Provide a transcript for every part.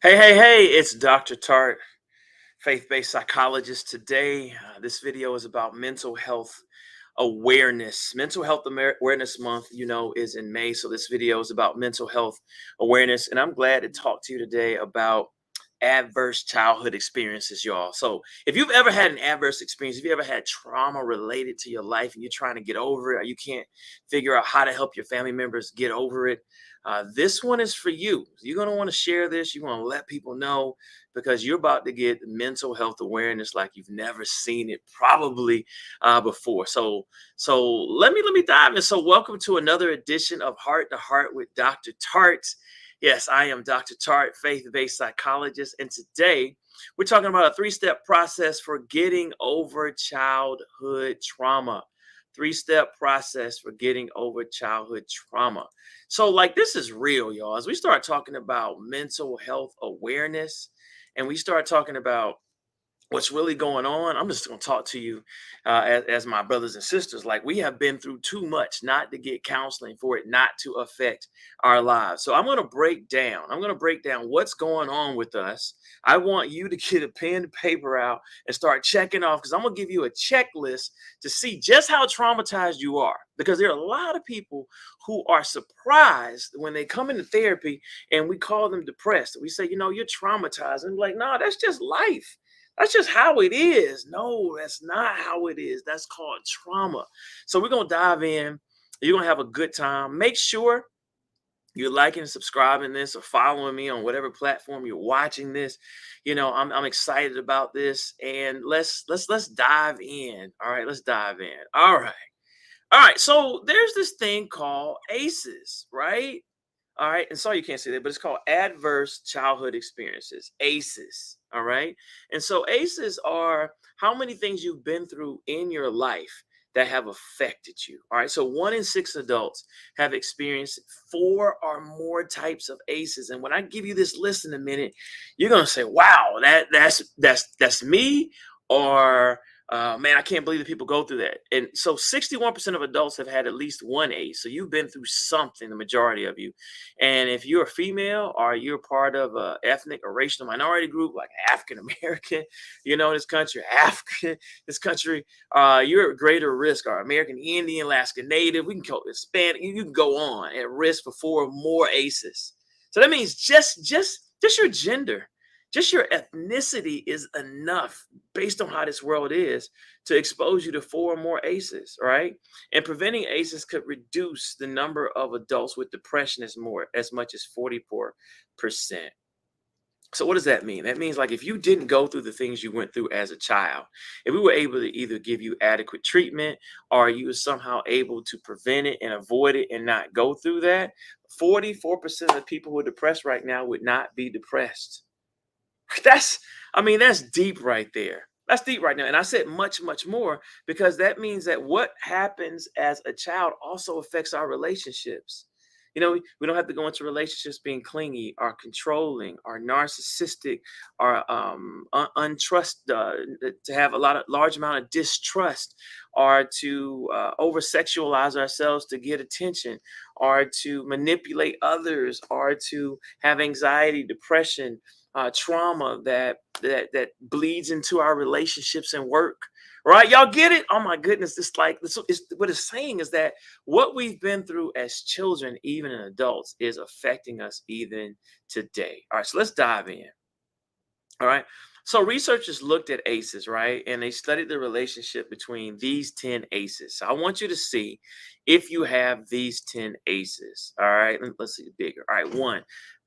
Hey, it's Dr. Tartt, faith-based psychologist. Today, this video is about mental health awareness. Mental Health Awareness Month, is in May. So this video is about mental health awareness. And I'm glad to talk to you today about adverse childhood experiences, y'all. So if you've ever had an adverse experience, if you ever had trauma related to your life and you're trying to get over it, or you can't figure out how to help your family members get over it, this one is for you. You're going to want to share this. You want to let people know because you're about to get mental health awareness like you've never seen it probably before. So let me dive in. So welcome to another edition of Heart to Heart with Dr. Tartt. Yes, I am Dr. Tartt, faith-based psychologist, and today we're talking about a three-step process for getting over childhood trauma. Three-step process for getting over childhood trauma. So, like, this is real, y'all. As we start talking about mental health awareness, and we start talking about what's really going on, I'm just going to talk to you as my brothers and sisters. Like, we have been through too much not to get counseling for it not to affect our lives. So I'm going to break down. I'm going to break down what's going on with us. I want you to get a pen and paper out and start checking off because I'm going to give you a checklist to see just how traumatized you are. Because there are a lot of people who are surprised when they come into therapy and we call them depressed. We say, you're traumatized. And like, no, that's just life. That's just how it is. No, that's not how it is. That's called trauma. So we're going to dive in. You're going to have a good time. Make sure you're liking and subscribing this or following me on whatever platform you're watching this. I'm excited about this, and let's dive in. All right, let's dive in. All right. So there's this thing called ACEs, right? All right. And sorry you can't see that, but it's called adverse childhood experiences, ACEs. All right. And so ACEs are how many things you've been through in your life that have affected you. All right. So 1 in 6 adults have experienced 4 or more types of ACEs. And when I give you this list in a minute, you're gonna say, wow, that's me, or man, I can't believe that people go through that. And so 61% of adults have had at least one ACE. So you've been through something, the majority of you. And if you're a female or you're part of a ethnic or racial minority group like African American, in this country, African, this country, you're at greater risk. Or American Indian, Alaska Native, we can call it Hispanic. You can go on at risk for 4 or more ACEs. So that means just your gender, just your ethnicity is enough based on how this world is to expose you to 4 or more ACEs, right? And preventing ACEs could reduce the number of adults with depression as much as 44%. So what does that mean? That means, like, if you didn't go through the things you went through as a child, if we were able to either give you adequate treatment or you were somehow able to prevent it and avoid it and not go through that, 44% of the people who are depressed right now would not be depressed. That's, that's deep right there. That's deep right now. And I said much more because that means that what happens as a child also affects our relationships. We don't have to go into relationships being clingy or controlling or narcissistic or untrust, to have a large amount of distrust, or to over sexualize ourselves to get attention, or to manipulate others, or to have anxiety, depression, trauma that bleeds into our relationships and work. Right, y'all get it? Oh my goodness! What it's saying is that what we've been through as children, even in adults, is affecting us even today. All right, so let's dive in. All right. So researchers looked at ACEs, right? And they studied the relationship between these 10 ACEs. So I want you to see if you have these 10 ACEs. All right. Let's see the bigger. All right. One,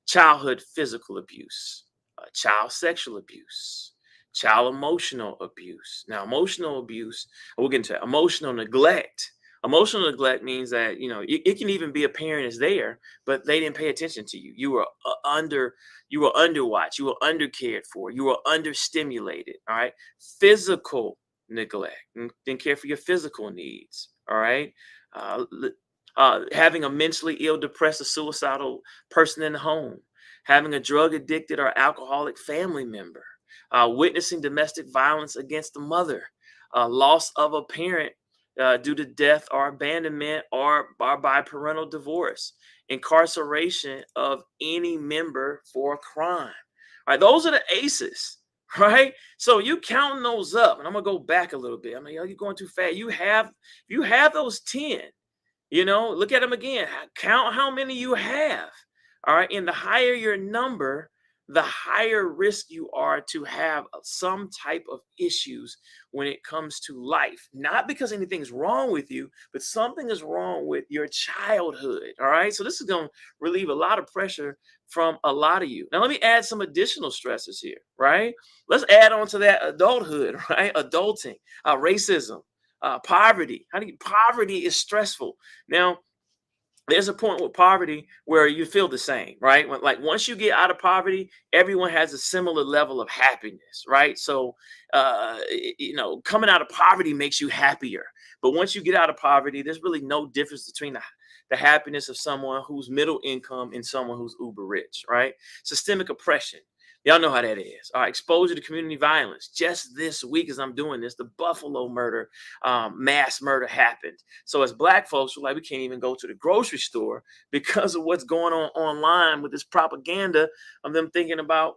childhood physical abuse, child sexual abuse, child emotional abuse. Now, emotional abuse, we'll get into emotional neglect. Emotional neglect means that, it can even be a parent is there, but they didn't pay attention to you. You were underwatched, you were undercared for, you were understimulated. All right. Physical neglect, didn't care for your physical needs. All right. Having a mentally ill, depressed, or suicidal person in the home, having a drug addicted or alcoholic family member, witnessing domestic violence against the mother, loss of a parent due to death or abandonment, or by parental divorce, incarceration of any member for a crime. All right, those are the aces, right? So you counting those up, and I'm gonna go back a little bit. I mean, you're going too fast. You have those 10. Look at them again. Count how many you have. All right. And the higher your number, the higher risk you are to have some type of issues when it comes to life. Not because anything's wrong with you, but something is wrong with your childhood. All right. So this is going to relieve a lot of pressure from a lot of you. Now, let me add some additional stresses here. Right. Let's add on to that adulthood, right? Adulting, racism, poverty. Poverty is stressful. Now, there's a point with poverty where you feel the same, right? Like once you get out of poverty, everyone has a similar level of happiness, right? So, coming out of poverty makes you happier. But once you get out of poverty, there's really no difference between the happiness of someone who's middle income and someone who's uber rich, right? Systemic oppression. Y'all know how that is. All right, exposure to community violence. Just this week, as I'm doing this, the Buffalo murder, mass murder happened. So as Black folks, we're like, we can't even go to the grocery store because of what's going on online with this propaganda of them thinking about,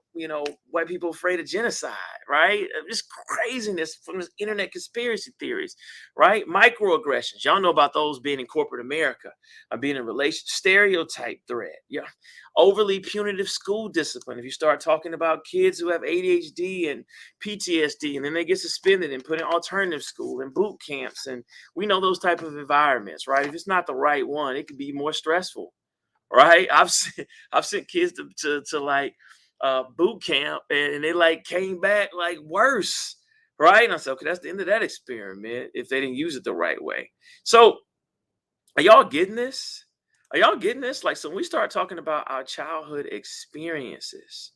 white people afraid of genocide, right? Just craziness from this internet conspiracy theories, right? Microaggressions. Y'all know about those being in corporate America, being in relation, stereotype threat. Yeah. Overly punitive school discipline. If you start talking about kids who have ADHD and PTSD, and then they get suspended and put in alternative school and boot camps, and we know those type of environments, right? If it's not the right one, it could be more stressful, right? I've sent kids to like boot camp, and they like came back like worse, right? And I said, okay, that's the end of that experiment if they didn't use it the right way. So are y'all getting this? Are y'all getting this? Like, so when we start talking about our childhood experiences,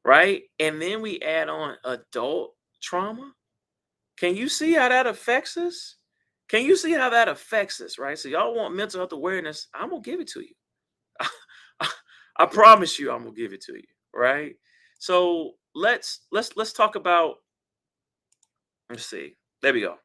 right? And then we add on adult trauma. Can you see how that affects us? Can you see how that affects us, right? So y'all want mental health awareness? I'm gonna give it to you. I promise you, I'm gonna give it to you, right? So let's talk about. Let's see. There we go.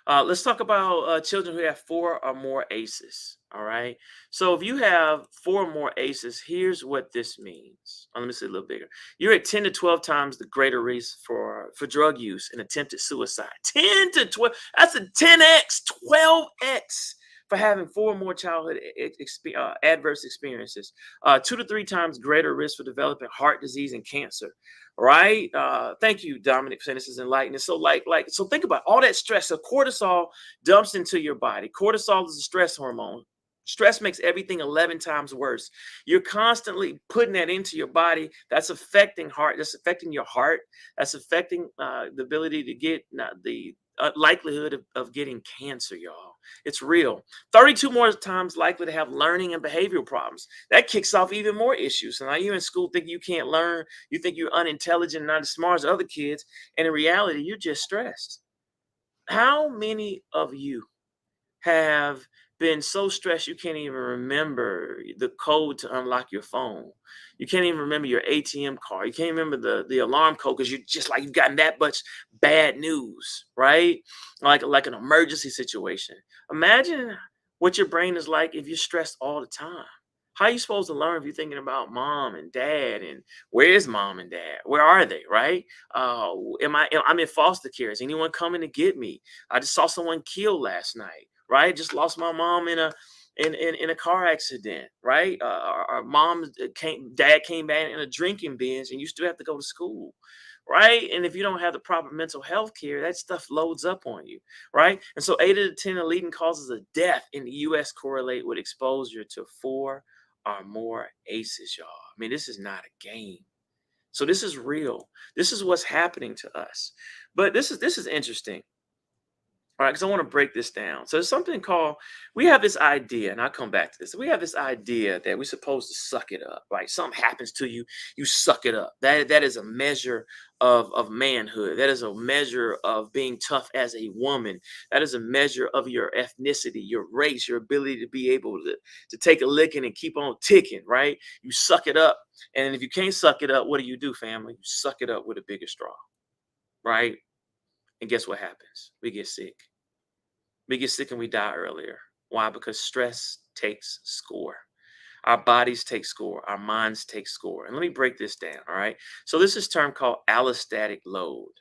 Let's talk about children who have 4 or more ACEs. All right. So if you have 4 or more ACEs, here's what this means. Let me say a little bigger. You're at 10 to 12 times the greater risk for drug use and attempted suicide. 10 to 12. That's a 10x, 12x for having 4 or more childhood adverse experiences. 2 to 3 times greater risk for developing heart disease and cancer, right? Thank you, Dominic, for saying this is enlightening. So, so think about all that stress. So, cortisol dumps into your body. Cortisol is a stress hormone. Stress makes everything 11 times worse. You're constantly putting that into your body. That's affecting heart. That's affecting your heart. That's affecting the ability to get the likelihood of getting cancer, y'all. It's real. 32 more times likely to have learning and behavioral problems. That kicks off even more issues. So now you're in school thinking you can't learn. You think you're unintelligent, not as smart as other kids. And in reality, you're just stressed. How many of you have been so stressed you can't even remember the code to unlock your phone? You can't even remember your ATM card. You can't remember the alarm code because you're just like you've gotten that much bad news, right? Like an emergency situation. Imagine what your brain is like if you're stressed all the time. How are you supposed to learn if you're thinking about mom and dad and where is mom and dad? Where are they? Right? I'm in foster care. Is anyone coming to get me? I just saw someone killed last night, right? Just lost my mom in a car accident, right? Our dad came back in a drinking binge, and you still have to go to school, right? And if you don't have the proper mental health care, that stuff loads up on you, right? And so 8 of the 10 leading causes of death in the U.S. correlate with exposure to 4 or more ACEs, y'all. I mean, this is not a game. So this is real. This is what's happening to us. But this is interesting. All right, because I want to break this down. So there's something called, we have this idea, and I'll come back to this. We have this idea that we're supposed to suck it up, right? Something happens to you, you suck it up. That is a measure of manhood. That is a measure of being tough as a woman. That is a measure of your ethnicity, your race, your ability to be able to take a licking and keep on ticking, right? You suck it up. And if you can't suck it up, what do, family? You suck it up with a bigger straw, right? And guess what happens? We get sick. We get sick and we die earlier. Why? Because stress takes score. Our bodies take score, our minds take score. And let me break this down, all right? So this is a term called allostatic load.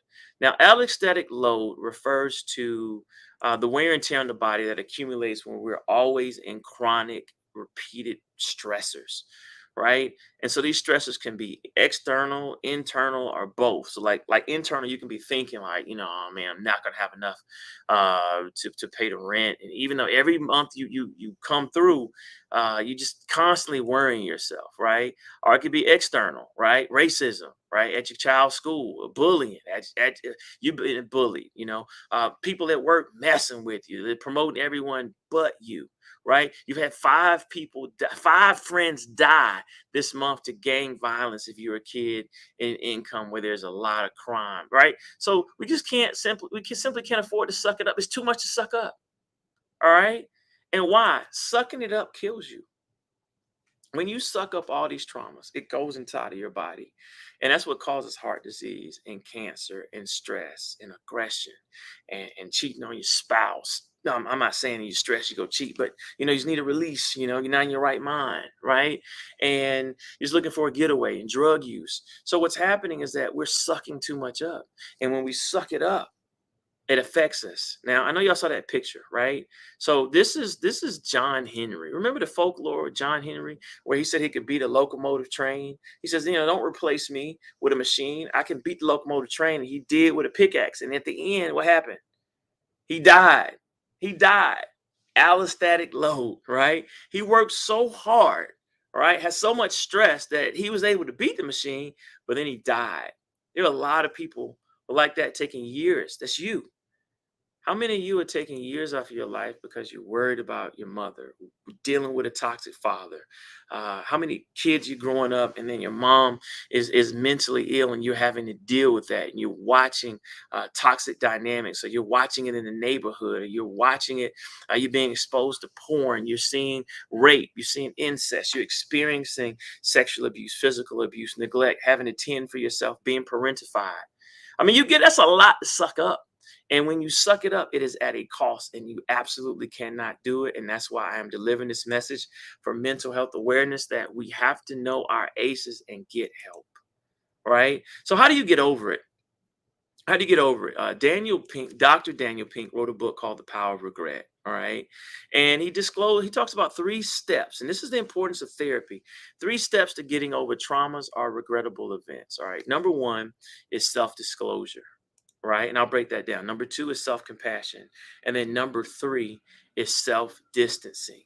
Now, allostatic load refers to the wear and tear on the body that accumulates when we're always in chronic, repeated stressors, right? And so these stressors can be external, internal, or both. So like internal, you can be thinking like, oh man, I'm not gonna have enough to pay the rent. And even though every month you come through, you just constantly worrying yourself, right? Or it could be external, right? Racism, right? At your child's school, bullying, you being bullied, people at work messing with you, they're promoting everyone but you, right? You've had five friends die this month to gang violence if you're a kid in income where there's a lot of crime, right? So we can simply can't afford to suck it up. It's too much to suck up. All right. And why? Sucking it up kills you. When you suck up all these traumas, it goes inside of your body. And that's what causes heart disease and cancer and stress and aggression and cheating on your spouse. No, I'm not saying you stress, you go cheat, but you just need a release, you're not in your right mind, right? And you're just looking for a getaway and drug use. So what's happening is that we're sucking too much up. And when we suck it up, it affects us. Now, I know y'all saw that picture, right? So this is John Henry. Remember the folklore of John Henry, where he said he could beat a locomotive train? He says, don't replace me with a machine. I can beat the locomotive train. And he did with a pickaxe. And at the end, what happened? He died. He died. Allostatic load, right? He worked so hard, right? Has so much stress that he was able to beat the machine, but then he died. There are a lot of people like that taking years. That's you. How many of you are taking years off of your life because you're worried about your mother, dealing with a toxic father? How many kids you growing up and then your mom is mentally ill and you're having to deal with that and you're watching toxic dynamics, or you're watching it in the neighborhood, or you're watching it, you're being exposed to porn, you're seeing rape, you're seeing incest, you're experiencing sexual abuse, physical abuse, neglect, having to tend for yourself, being parentified. I mean, that's a lot to suck up. And when you suck it up, it is at a cost, and you absolutely cannot do it. And that's why I am delivering this message for mental health awareness, that we have to know our ACEs and get help, right? So how do you get over it? How do you get over it? Dr. Daniel Pink wrote a book called The Power of Regret. All right. And he talks about 3 steps. And this is the importance of therapy. 3 steps to getting over traumas or regrettable events. All right. Number 1 is self-disclosure. Right. And I'll break that down. Number 2 is self-compassion. And then number 3 is self-distancing.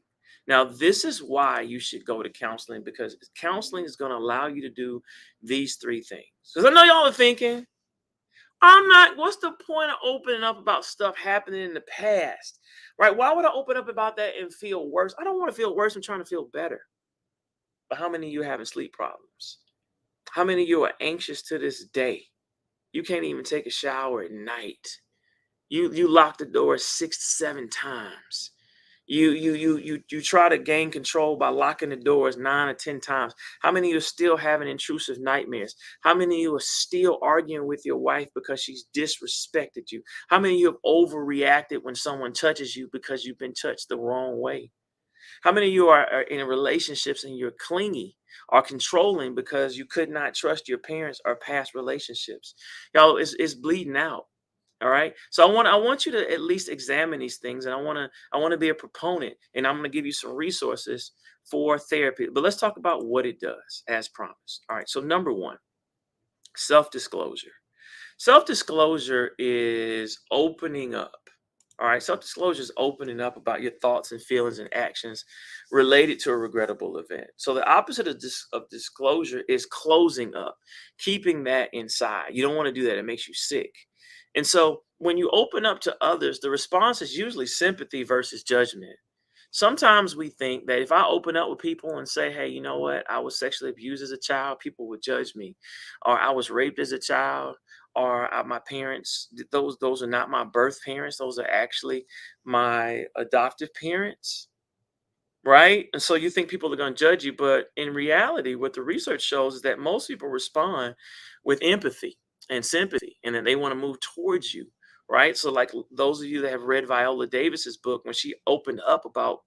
Now, this is why you should go to counseling, because counseling is going to allow you to do these 3 things. Because I know y'all are thinking, what's the point of opening up about stuff happening in the past, right? Why would I open up about that and feel worse? I don't want to feel worse. I'm trying to feel better. But how many of you are having sleep problems? How many of you are anxious to this day? You can't even take a shower at night. You lock the door 6 to 7 times. You try to gain control by locking the doors 9 or 10 times. How many of you are still having intrusive nightmares? How many of you are still arguing with your wife because she's disrespected you? How many of you have overreacted when someone touches you because you've been touched the wrong way? How many of you are in relationships and you're clingy or controlling because you could not trust your parents or past relationships? Y'all, it's bleeding out. All right. So I want you to at least examine these things, and I want to be a proponent, and I'm going to give you some resources for therapy. But let's talk about what it does as promised. All right. So number 1, self-disclosure. Self-disclosure is opening up. All right. Self-disclosure is opening up about your thoughts and feelings and actions related to a regrettable event. So the opposite of disclosure is closing up, keeping that inside. You don't want to do that. It makes you sick. And so when you open up to others, the response is usually sympathy versus judgment. Sometimes we think that if I open up with people and say, hey, you know what? I was sexually abused as a child, people would judge me. Or I was raped as a child, or my parents, those are not my birth parents. Those are actually my adoptive parents. Right. And so you think people are going to judge you. But in reality, what the research shows is that most people respond with empathy and sympathy, and then they want to move towards you. Right. So, like those of you that have read Viola Davis's book, when she opened up about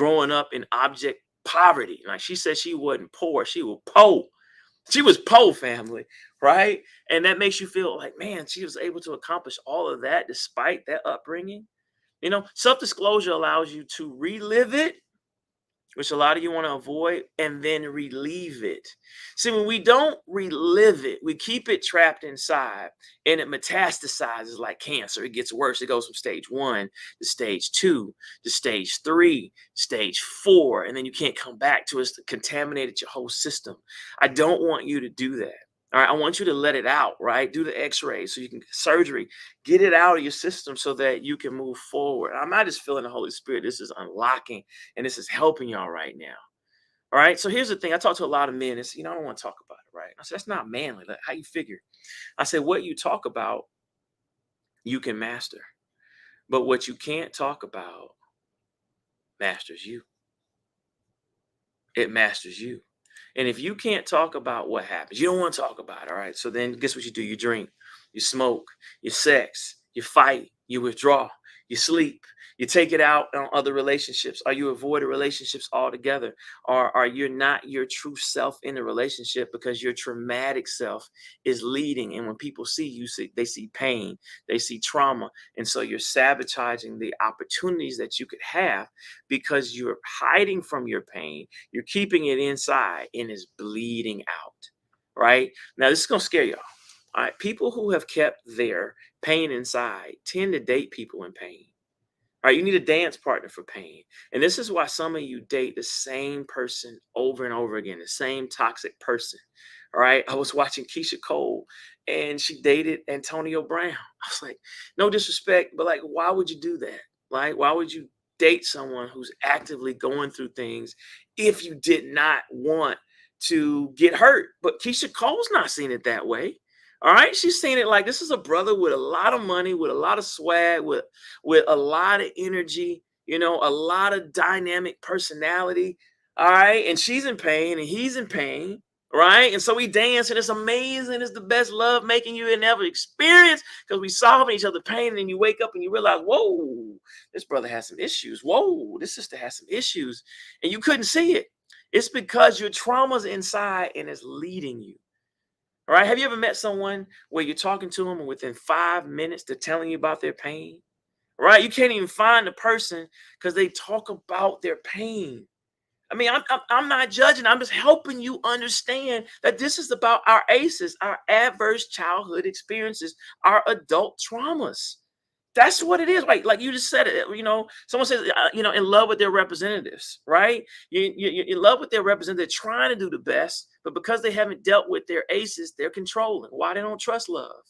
growing up in object poverty. Like she said, she wasn't poor, she was poor. She was poor, family, right? And that makes you feel like, man, she was able to accomplish all of that despite that upbringing. Self-disclosure allows you to relive it, which a lot of you want to avoid, and then relieve it. See, when we don't relive it, we keep it trapped inside and it metastasizes like cancer. It gets worse. It goes from stage 1 to stage 2 to stage 3, stage 4, and then you can't come back to it. It's contaminated your whole system. I don't want you to do that. All right, I want you to let it out, right? Do the x-ray so you can get surgery, get it out of your system so that you can move forward. I'm not just feeling the Holy Spirit. This is unlocking and this is helping y'all right now. All right. So here's the thing. I talk to a lot of men and say, I don't want to talk about it, right? I said, that's not manly. Like, how you figure? I said, what you talk about, you can master. But what you can't talk about masters you. It masters you. And if you can't talk about what happens, you don't want to talk about it. All right. So then guess what you do? You drink, you smoke, you sex, you fight, you withdraw, you sleep, you take it out on other relationships, or you avoid relationships altogether, or are you not your true self in the relationship because your traumatic self is leading. And when people see you, they see pain, they see trauma. And so you're sabotaging the opportunities that you could have because you're hiding from your pain. You're keeping it inside and it's bleeding out. Right now, this is going to scare y'all. All right. People who have kept their pain inside tend to date people in pain. All right, you need a dance partner for pain. And this is why some of you date the same person over and over again, the same toxic person. All right. I was watching Keisha Cole and she dated Antonio Brown. I was like, no disrespect, but like, why would you do that? Like, why would you date someone who's actively going through things if you did not want to get hurt? But Keisha Cole's not seeing it that way. All right, she's seen it like this is a brother with a lot of money, with a lot of swag, with a lot of energy, a lot of dynamic personality. All right, and she's in pain and he's in pain, right? And so we dance and it's amazing. It's the best love making you had ever experienced because we solving each other pain. And then you wake up and you realize, whoa, this brother has some issues. Whoa, this sister has some issues, and you couldn't see it. It's because your trauma's inside and it's leading you. All right. Have you ever met someone where you're talking to them and within 5 minutes they're telling you about their pain? Right? You can't even find the person because they talk about their pain. I mean, I'm not judging. I'm just helping you understand that this is about our ACEs, our adverse childhood experiences, our adult traumas. That's what it is. Like you just said it. Someone says, in love with their representatives, right? You in love with their representative, trying to do the best, but because they haven't dealt with their ACEs, they're controlling. Why? They don't trust love.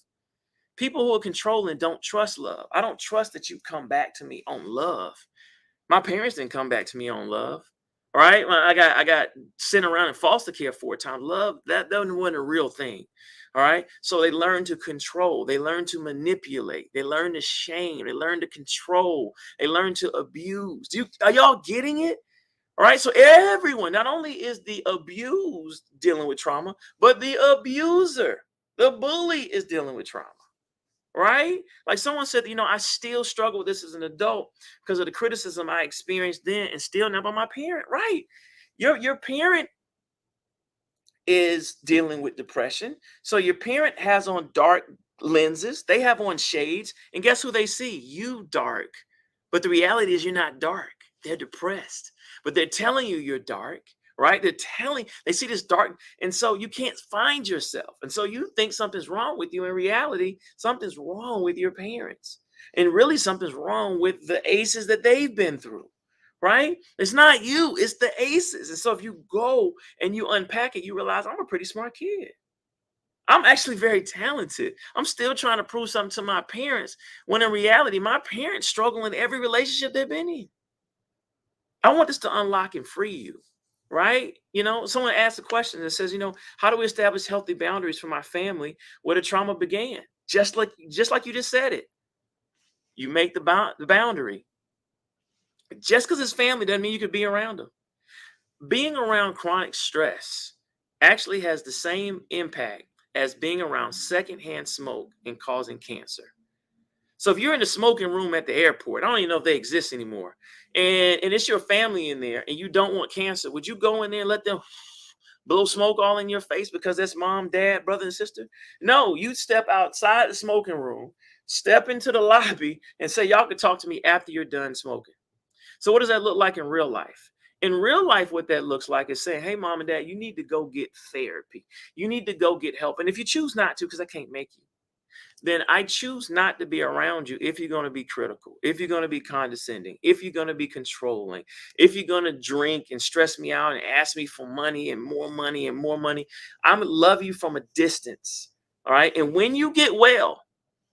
People who are controlling don't trust love. I don't trust that you come back to me on love. My parents didn't come back to me on love. All right. Well, I got sent around in foster care 4 times. Love, that wasn't a real thing. All right. So they learn to control. They learn to manipulate. They learn to shame. They learn to control. They learn to abuse. Are y'all getting it? All right. So everyone, not only is the abused dealing with trauma, but the abuser, the bully is dealing with trauma. Right? Like someone said, I still struggle with this as an adult because of the criticism I experienced then and still now by my parent. Right? Your parent is dealing with depression. So your parent has on dark lenses, they have on shades, and guess who they see? You dark. But the reality is you're not dark. They're depressed. But they're telling you you're dark, right? They see this dark, and so you can't find yourself. And so you think something's wrong with you. In reality, something's wrong with your parents. And really something's wrong with the ACEs that they've been through. Right? It's not you, it's the ACEs. And so if you go and you unpack it, you realize I'm a pretty smart kid. I'm actually very talented. I'm still trying to prove something to my parents when in reality, my parents struggle in every relationship they've been in. I want this to unlock and free you, right? Someone asked a question that says, how do we establish healthy boundaries for my family where the trauma began? Just like you just said it. You make the boundary. Just because it's family doesn't mean you could be around them. Being around chronic stress actually has the same impact as being around secondhand smoke and causing cancer. So if you're in the smoking room at the airport, I don't even know if they exist anymore, and it's your family in there, and you don't want cancer, would you go in there and let them blow smoke all in your face because that's mom, dad, brother, and sister? No, you step outside the smoking room, step into the lobby, and say, y'all can talk to me after you're done smoking. So what does that look like in real life? In real life, what that looks like is saying, hey, mom and dad, you need to go get therapy. You need to go get help. And if you choose not to, because I can't make you, then I choose not to be around you if you're going to be critical, if you're going to be condescending, if you're going to be controlling, if you're going to drink and stress me out and ask me for money and more money and more money. I'm going to love you from a distance. All right. And when you get well,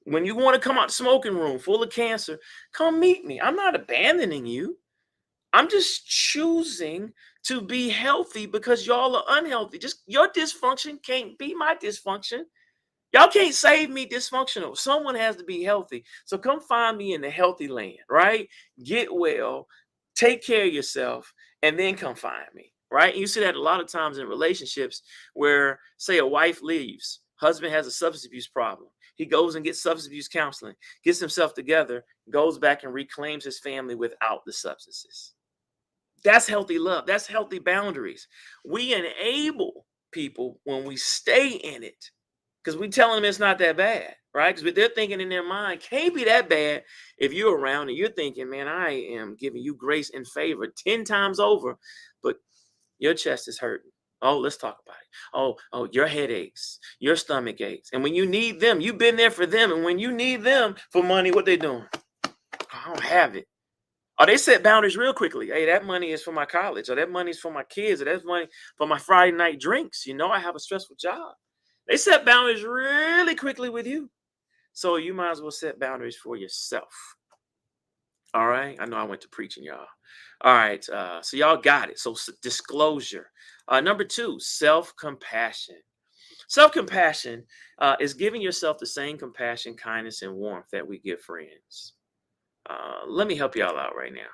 when you want to come out the smoking room full of cancer, come meet me. I'm not abandoning you. I'm just choosing to be healthy because y'all are unhealthy. Just your dysfunction can't be my dysfunction. Y'all can't save me dysfunctional. Someone has to be healthy. So come find me in the healthy land, right? Get well, take care of yourself, and then come find me, right? And you see that a lot of times in relationships where, say, a wife leaves, husband has a substance abuse problem. He goes and gets substance abuse counseling, gets himself together, goes back and reclaims his family without the substances. That's healthy love. That's healthy boundaries. We enable people when we stay in it because we telling them it's not that bad, right? Because they're thinking in their mind, can't be that bad if you're around and you're thinking, man, I am giving you grace and favor 10 times over, but your chest is hurting. Oh, let's talk about it. Oh, your headaches, your stomach aches. And when you need them, you've been there for them. And when you need them for money, what they doing? I don't have it. Oh, they set boundaries real quickly. Hey, that money is for my college, or that money is for my kids, or that's money for my Friday night drinks. You know, I have a stressful job. They set boundaries really quickly with you. So you might as well set boundaries for yourself. All right. I know I went to preaching, y'all. All right. So y'all got it. So disclosure. Number two, self-compassion. Self-compassion is giving yourself the same compassion, kindness, and warmth that we give friends. Let me help y'all out right now.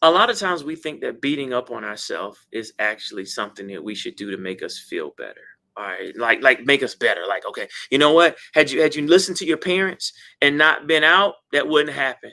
A lot of times we think that beating up on ourselves is actually something that we should do to make us feel better. All right, like make us better. Like, okay, you know what? Had you listened to your parents and not been out, that wouldn't happen.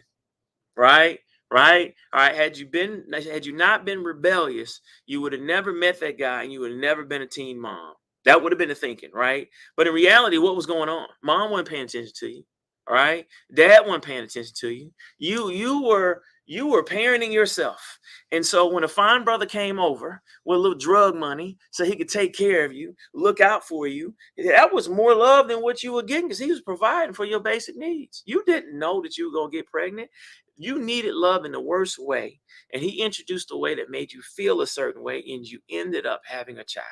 Right? Right? All right. Had you not been rebellious, you would have never met that guy and you would have never been a teen mom. That would have been the thinking, right? But in reality, what was going on? Mom wasn't paying attention to you. All right. Dad wasn't paying attention to you. You were parenting yourself. And so when a fine brother came over with a little drug money so he could take care of you, look out for you, that was more love than what you were getting because he was providing for your basic needs. You didn't know that you were going to get pregnant. You needed love in the worst way. And he introduced a way that made you feel a certain way, and you ended up having a child.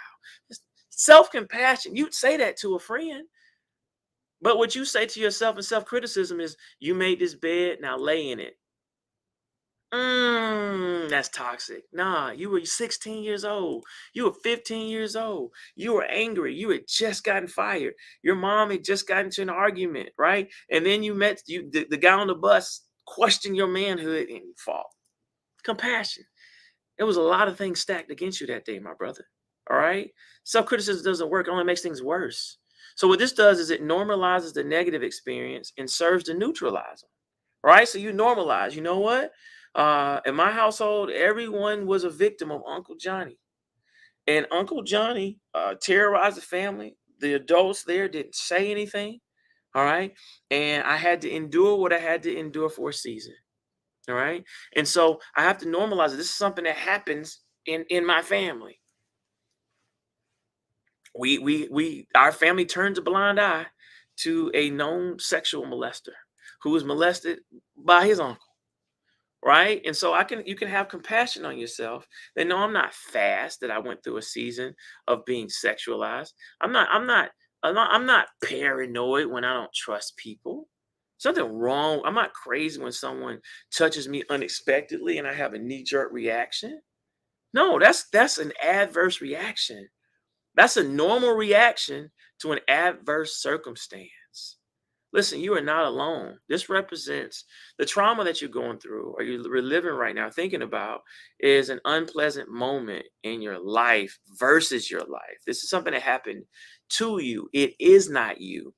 Self-compassion. You'd say that to a friend. But what you say to yourself in self-criticism is, you made this bed, now lay in it. That's toxic. Nah, you were 16 years old. You were 15 years old. You were angry. You had just gotten fired. Your mom had just gotten into an argument, right? And then you met the guy on the bus, question your manhood, and you fall. Compassion. There was a lot of things stacked against you that day, my brother. All right? Self-criticism doesn't work. It only makes things worse. So what this does is it normalizes the negative experience and serves to neutralize them. Right? So you normalize. You know what? In my household, everyone was a victim of Uncle Johnny. And Uncle Johnny terrorized the family. The adults there didn't say anything. All right. And I had to endure what I had to endure for a season. All right. And so I have to normalize it. This is something that happens in my family. Our family turns a blind eye to a known sexual molester who was molested by his uncle. Right. And so you can have compassion on yourself. That no, I'm not fast, that I went through a season of being sexualized. I'm not paranoid when I don't trust people. Something wrong. I'm not crazy when someone touches me unexpectedly and I have a knee-jerk reaction. No, that's an adverse reaction. That's a normal reaction to an adverse circumstance. Listen, you are not alone. This represents the trauma that you're going through or you're reliving right now, thinking about, is an unpleasant moment in your life versus your life. This is something that happened to you. It is not you.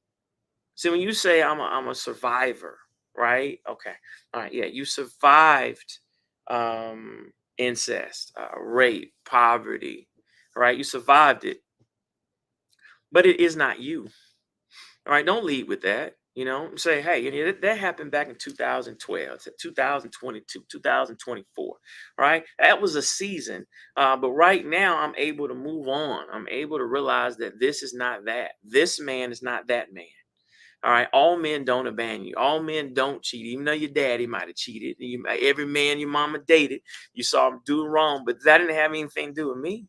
See, when you say I'm a survivor, right? Okay. All right. Yeah. You survived incest, rape, poverty, right? You survived it, but it is not you. All right. Don't lead with that. Say, hey, that happened back in 2012, to 2022, 2024, right? That was a season. But right now, I'm able to move on. I'm able to realize that this is not that. This man is not that man. All right, all men don't abandon you. All men don't cheat, even though your daddy might have cheated. Every man your mama dated, you saw him do wrong, but that didn't have anything to do with me.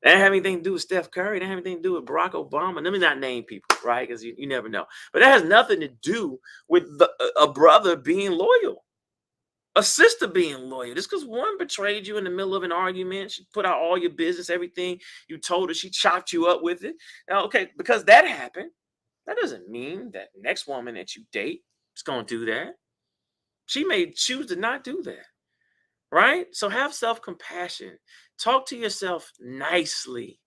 That didn't have anything to do with Steph Curry. That didn't have anything to do with Barack Obama. Let me not name people, right? Because you never know. But that has nothing to do with a brother being loyal, a sister being loyal. Just because one betrayed you in the middle of an argument, she put out all your business, everything you told her, she chopped you up with it. Now, okay, because that happened. That doesn't mean that next woman that you date is going to do that. She may choose to not do that, right? So have self-compassion. Talk to yourself nicely.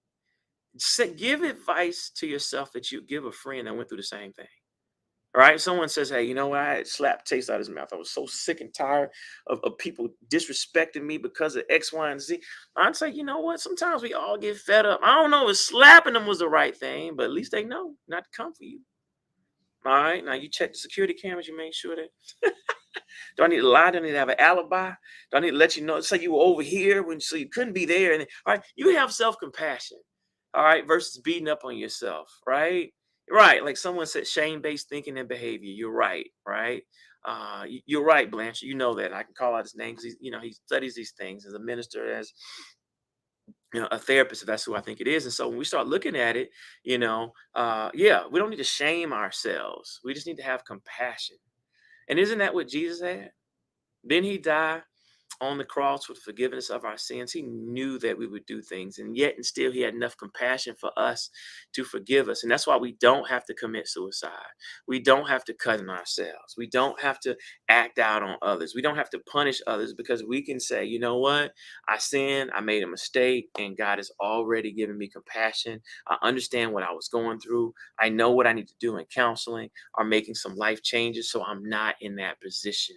Give advice to yourself that you give a friend that went through the same thing. All right. Someone says, hey, you know what? I slapped taste out of his mouth. I was so sick and tired of people disrespecting me because of X, Y, and Z. I'd say, you know what? Sometimes we all get fed up. I don't know if slapping them was the right thing, but at least they know not to come for you. All right. Now you check the security cameras. You make sure that. Do I need to lie? Do I need to have an alibi? Do I need to let you know? Say you were over here when so you couldn't be there. And all right, you have self-compassion. All right, versus beating up on yourself. Right. Right. Like someone said, shame-based thinking and behavior. You're right. Right. You're right, Blanche. You know that. I can call out his name because he studies these things as a minister, as a therapist, if that's who I think it is. And so when we start looking at it, yeah, we don't need to shame ourselves. We just need to have compassion. And isn't that what Jesus had? Didn't he die on the cross for the forgiveness of our sins? He knew that we would do things, and yet and still he had enough compassion for us to forgive us. And that's why we don't have to commit suicide. We don't have to cut in ourselves. We don't have to act out on others. We don't have to punish others, because we can say, you know what? I sinned, I made a mistake, and God has already given me compassion. I understand what I was going through. I know what I need to do in counseling or making some life changes so I'm not in that position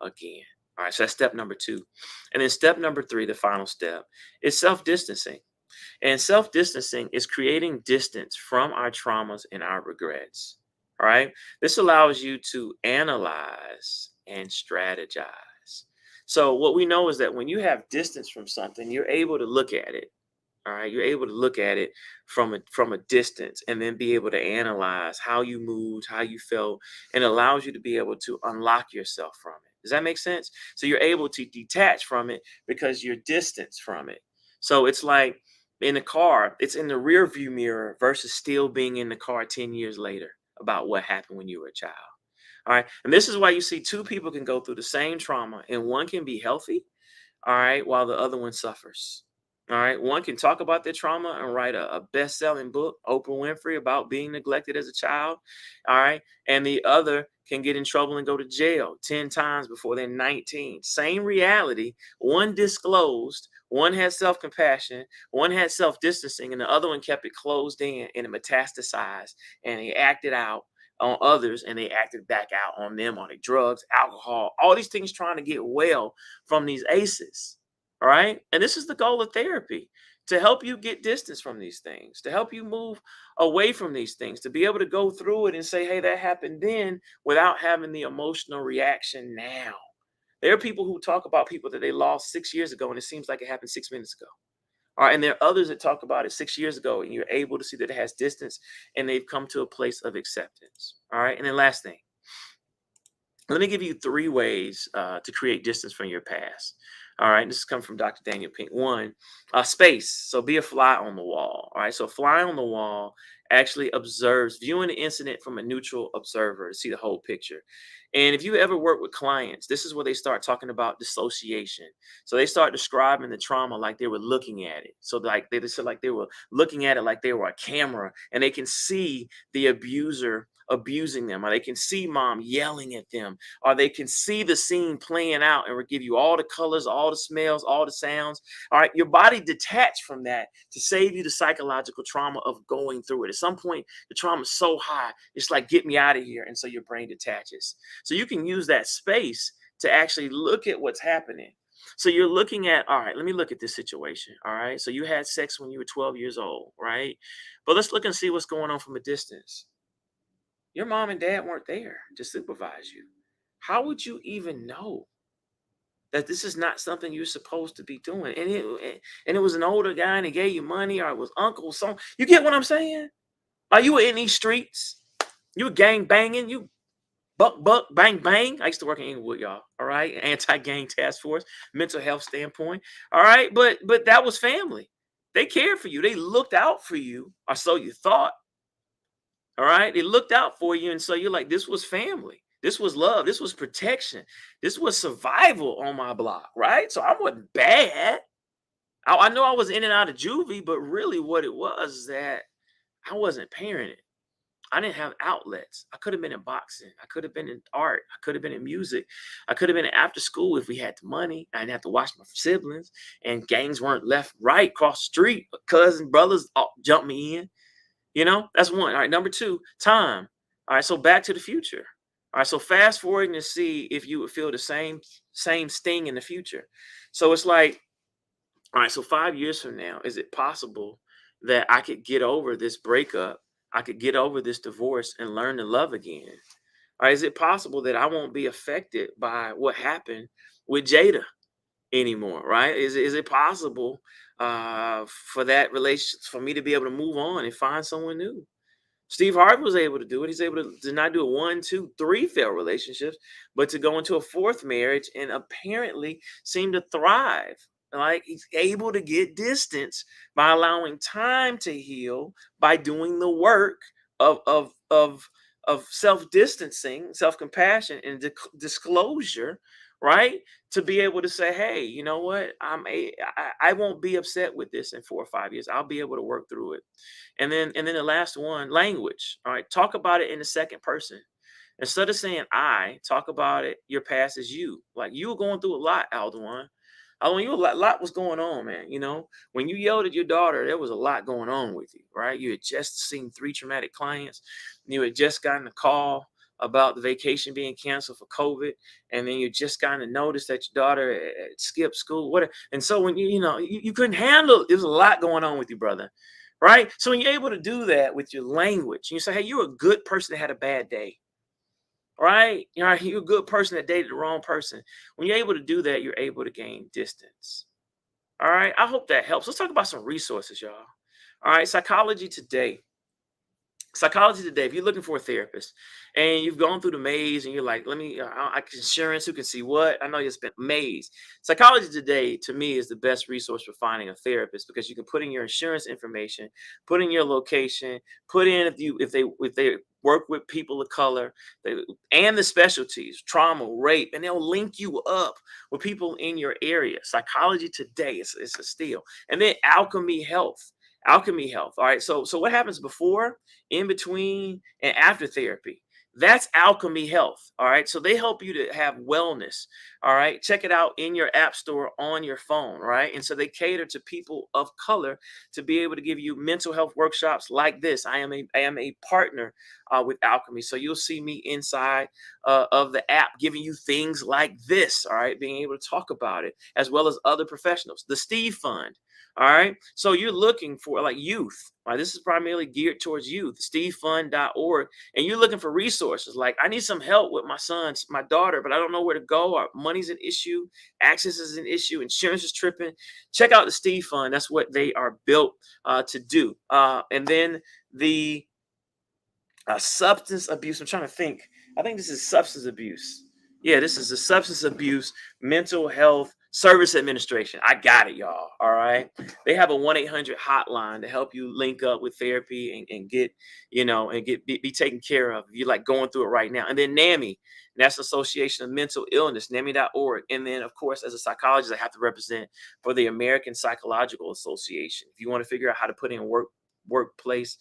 again. All right, so that's step number two. And then step number three, the final step, is self-distancing. And self-distancing is creating distance from our traumas and our regrets. All right. This allows you to analyze and strategize. So what we know is that when you have distance from something, you're able to look at it. All right, you're able to look at it from a distance and then be able to analyze how you moved, how you felt, and allows you to be able to unlock yourself from it. Does that make sense? So you're able to detach from it because you're distanced from it. So it's like in a car, it's in the rear view mirror versus still being in the car 10 years later about what happened when you were a child. All right. And this is why you see two people can go through the same trauma and one can be healthy, all right, while the other one suffers. All right. One can talk about their trauma and write a best-selling book, Oprah Winfrey, about being neglected as a child. All right. And the other can get in trouble and go to jail 10 times before they're 19. Same reality. One disclosed, one had self-compassion, one had self-distancing, and the other one kept it closed in and it metastasized and he acted out on others and they acted back out on them on the drugs, alcohol, all these things trying to get well from these aces. All right. And this is the goal of therapy, to help you get distance from these things, to help you move away from these things, to be able to go through it and say, hey, that happened then, without having the emotional reaction now. There are people who talk about people that they lost 6 years ago and it seems like it happened 6 minutes ago. All right. And there are others that talk about it 6 years ago and you're able to see that it has distance and they've come to a place of acceptance. All right. And then last thing, let me give you three ways to create distance from your past. All right, this is coming from Dr. Daniel Pink. One, space. So be a fly on the wall. All right, so fly on the wall actually observes, viewing the incident from a neutral observer to see the whole picture. And if you ever work with clients, this is where they start talking about dissociation. So they start describing the trauma like they were looking at it. So they said like they were looking at it like they were a camera, and they can see the abuser abusing them, or they can see mom yelling at them, or they can see the scene playing out and will give you all the colors, all the smells, all the sounds. All right, your body detached from that to save you the psychological trauma of going through it. At some point, the trauma is so high, it's like, get me out of here. And so your brain detaches. So you can use that space to actually look at what's happening. So you're looking at, all right, let me look at this situation. All right. So you had sex when you were 12 years old, right? But let's look and see what's going on from a distance. Your mom and dad weren't there to supervise you. How would you even know that this is not something you're supposed to be doing? And it was an older guy and he gave you money, or it was uncle, so you get what I'm saying? Are you were in these streets? You were gang banging, you buck, bang, bang. I used to work in Inglewood, y'all. All right. Anti-gang task force, mental health standpoint. All right. But that was family. They cared for you. They looked out for you, or so you thought. All right. They looked out for you. And so you're like, this was family. This was love. This was protection. This was survival on my block. Right. So I wasn't bad. I know I was in and out of juvie, but really what it was is that I wasn't parented. I didn't have outlets. I could have been in boxing. I could have been in art. I could have been in music. I could have been after school if we had the money. I didn't have to watch my siblings. And gangs weren't left, right, across the street. Cousins, brothers jump me in. That's one. All right, number two, time. All right, so Back to the Future. All right, so fast forwarding to see if you would feel the same sting in the future. So it's like, all right, so 5 years from now, is it possible that I could get over this breakup? I could get over this divorce and learn to love again? Or is it possible that I won't be affected by what happened with Jada anymore? Right? Is it possible for that relation for me to be able to move on and find someone new? Steve Harvey was able to do it. He's able to not do a one, two, three failed relationships, but to go into a fourth marriage and apparently seem to thrive. Like, he's able to get distance by allowing time to heal, by doing the work of self-distancing, self-compassion, and disclosure, right? To be able to say, hey, you know what? I won't be upset with this in 4 or 5 years. I'll be able to work through it. And then the last one, language. All right. Talk about it in the second person. Instead of saying I, talk about it, your past is you. Like, you were going through a lot, Alduan. Alduan, you a lot was going on, man. When you yelled at your daughter, there was a lot going on with you, right? You had just seen 3 traumatic clients. You had just gotten a call about the vacation being canceled for COVID, and then you just kind of noticed that your daughter had skipped school, whatever. And so when you couldn't handle, there was a lot going on with you, brother. Right? So when you're able to do that with your language, you say, hey, you're a good person that had a bad day. Right? You're a good person that dated the wrong person. When you're able to do that, you're able to gain distance. All right. I hope that helps. Let's talk about some resources, y'all. All right. Psychology today, if you're looking for a therapist and you've gone through the maze and you're like, let me, insurance, who can see what? I know you spent maze. Psychology today, to me, is the best resource for finding a therapist, because you can put in your insurance information, put in your location, put in if they work with people of color, and the specialties, trauma, rape, and they'll link you up with people in your area. Psychology today is a steal. And then Alchemy Health. Alchemy Health. All right. So what happens before, in between, and after therapy? That's Alchemy Health. All right. So they help you to have wellness. All right. Check it out in your app store on your phone. Right. And so they cater to people of color to be able to give you mental health workshops like this. I am a partner with Alchemy. So you'll see me inside of the app giving you things like this. All right. Being able to talk about it, as well as other professionals. The Steve Fund. All right. So you're looking for, like, youth. Right? This is primarily geared towards youth, stevefund.org. And you're looking for resources like, I need some help with my daughter, but I don't know where to go. Or money's an issue. Access is an issue. Insurance is tripping. Check out the Steve Fund. That's what they are built to do. And then the substance abuse. I'm trying to think. I think this is substance abuse. Yeah, this is the Substance Abuse Mental Health Service Administration. I got it, y'all. All right. They have a 1-800 hotline to help you link up with therapy and get, be taken care of. You're like going through it right now. And then NAMI, National Association of Mental Illness, NAMI.org. And then, of course, as a psychologist, I have to represent for the American Psychological Association. If you want to figure out how to put in work workplace,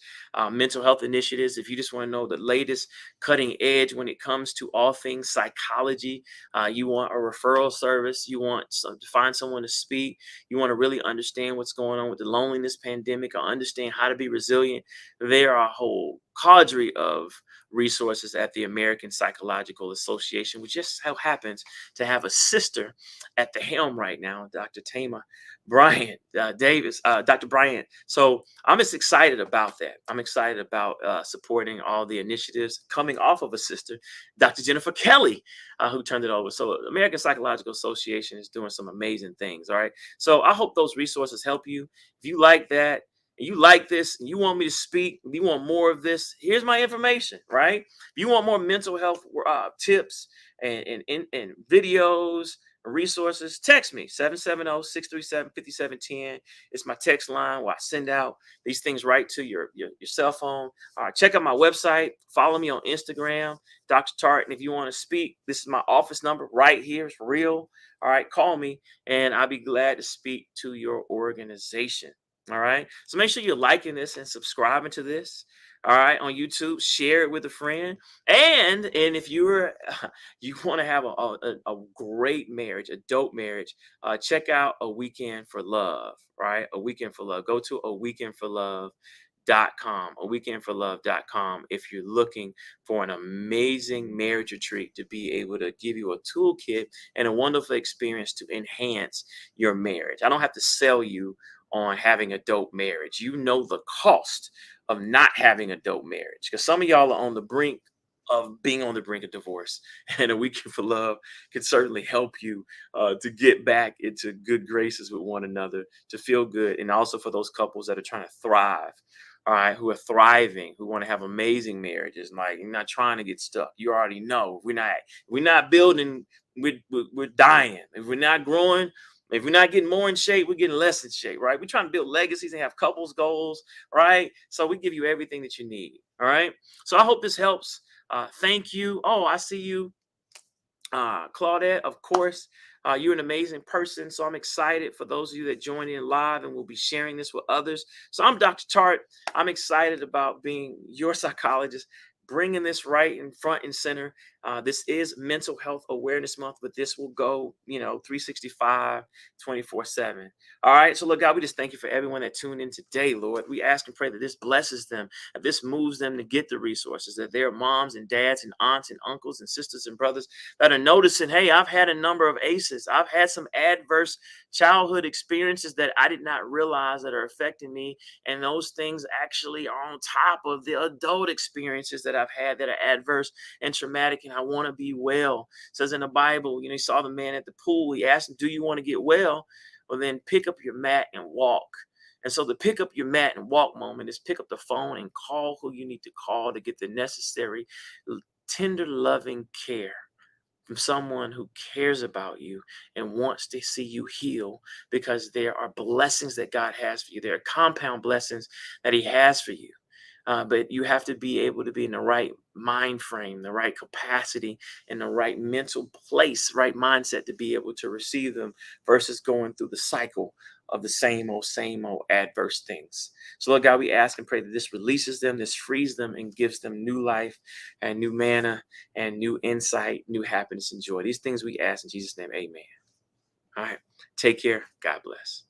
mental health initiatives. If you just want to know the latest cutting edge when it comes to all things psychology, you want a referral service, you want to find someone to speak, you want to really understand what's going on with the loneliness pandemic or understand how to be resilient, there are a whole cadre of resources at the American Psychological Association, which just so happens to have a sister at the helm right now, Dr. Tama Bryant Davis, Dr. Bryant. So I'm just excited about that. I'm excited about supporting all the initiatives coming off of a sister, Dr. Jennifer Kelly, who turned it over. So the American Psychological Association is doing some amazing things. All right. So I hope those resources help you. If you like that, and you like this, and you want me to speak, you want more of this, here's my information, right? If you want more mental health tips and videos, resources, text me 770-637-5710. It's my text line where I send out these things right to your cell phone. All right, check out my website, follow me on Instagram, Dr. Tartt. And if you want to speak, this is my office number right here. It's real. All right, call me and I'll be glad to speak to your organization. All right, so make sure you're liking this and subscribing to this. All right, on YouTube, share it with a friend. And if you're you want to have a great marriage, a dope marriage, check out A Weekend for Love, right? A Weekend for Love. Go to aweekendforlove.com if you're looking for an amazing marriage retreat to be able to give you a toolkit and a wonderful experience to enhance your marriage. I don't have to sell you on having a dope marriage. You know the cost of not having a dope marriage, because some of y'all are on the brink of being on the brink of divorce, and A Weekend for Love can certainly help you to get back into good graces with one another, to feel good, and also for those couples that are trying to thrive, all right, who are thriving, who want to have amazing marriages. Like, you're not trying to get stuck. You already know we're not building, we're dying. If we're not growing, if we're not getting more in shape, we're getting less in shape, right? We're trying to build legacies and have couples goals, right? So we give you everything that you need, all right? So I hope this helps. Thank you. Oh, I see you, Claudette. Of course, you're an amazing person. So I'm excited for those of you that join in live, and we'll be sharing this with others. So I'm Dr. Tartt. I'm excited about being your psychologist, bringing this right in front and center. This is Mental Health Awareness Month, but this will go, 365, 24/7. All right. So, look, God, we just thank you for everyone that tuned in today, Lord. We ask and pray that this blesses them, that this moves them to get the resources, that their moms and dads and aunts and uncles and sisters and brothers that are noticing, hey, I've had a number of ACEs. I've had some adverse childhood experiences that I did not realize that are affecting me. And those things actually are on top of the adult experiences that I've had that are adverse and traumatic. And I want to be well. It says in the Bible, he saw the man at the pool. He asked him, do you want to get well? Well, then pick up your mat and walk. And so the pick up your mat and walk moment is pick up the phone and call who you need to call to get the necessary tender, loving care from someone who cares about you and wants to see you heal, because there are blessings that God has for you. There are compound blessings that he has for you. But you have to be able to be in the right mind frame, the right capacity, and the right mental place, right mindset to be able to receive them versus going through the cycle of the same old adverse things. So, Lord God, we ask and pray that this releases them, this frees them, and gives them new life and new manna and new insight, new happiness and joy. These things we ask in Jesus' name, amen. All right. Take care. God bless.